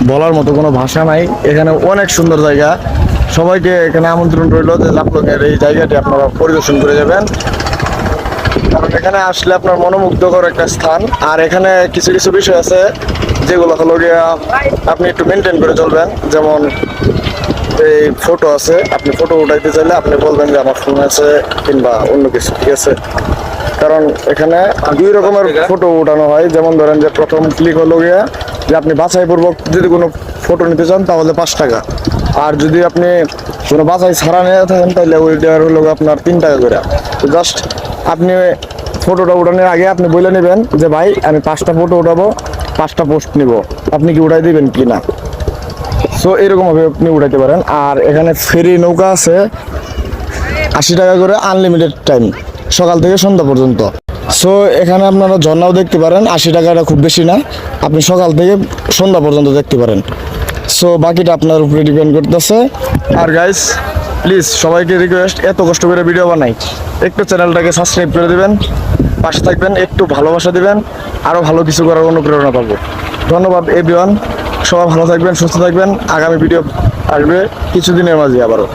বলার মতো কোনো ভাষা নাই। এখানে অনেক সুন্দর জায়গা, সবাইকে এখানে আমন্ত্রণ রইল যে জাফলংয়ের এই জায়গাটি আপনারা পরিদর্শন করে যাবেন, কারণ এখানে আসলে আপনার মনোমুগ্ধকর একটা স্থান। আর এখানে কিছু কিছু বিষয় আছে যেগুলো হলো গিয়া আপনি একটু মেনটেন করে চলবেন। যেমন এই ফটো আছে, আপনি ফটো উঠাইতে চাইলে আপনি বলবেন যে আমার ফোন আছে কিংবা অন্য কিছু, ঠিক আছে? কারণ এখানে দুই রকমের ফটো উঠানো হয়। যেমন ধরেন যে প্রথম ক্লিক হলো গিয়া যে আপনি বাছাইপূর্বক যদি কোনো ফটো নিতে চান তাহলে 5 টাকা, আর যদি আপনি কোনো বাছাই ছাড়া নিয়ে থাকেন তাহলে ওইটার হলো আপনার 3 টাকা করে। তো জাস্ট আপনি ফটোটা উঠানোর আগে আপনি বলে নেবেন যে ভাই আমি 5টা ফটো উঠাবো, 5টা পোস্ট নিব, আপনি কি উঠাই দিবেন কি না। সো এরকমভাবে আপনি উঠাইতে পারেন। আর এখানে ফেরি নৌকা আছে 80 টাকা করে, আনলিমিটেড টাইম, সকাল থেকে সন্ধ্যা পর্যন্ত। সো এখানে আপনারা ঝর্ণাও দেখতে পারেন, 80 টাকাটা খুব বেশি না, আপনি সকাল থেকে সন্ধ্যা পর্যন্ত দেখতে পারেন। সো বাকিটা আপনার উপরে ডিপেন্ড করতেছে। আর গাইস প্লিজ সবাইকে রিকোয়েস্ট, এত কষ্ট করে ভিডিও বানাই, একটু চ্যানেলটাকে সাবস্ক্রাইব করে দেবেন, পাশে থাকবেন, একটু ভালোবাসা দিবেন, আরও ভালো কিছু করার অনুপ্রেরণা পাবো। ধন্যবাদ এভরিওয়ান, সবাই ভালো থাকবেন, সুস্থ থাকবেন। আগামী ভিডিও আসবে কিছুদিনের মাঝে আবারও।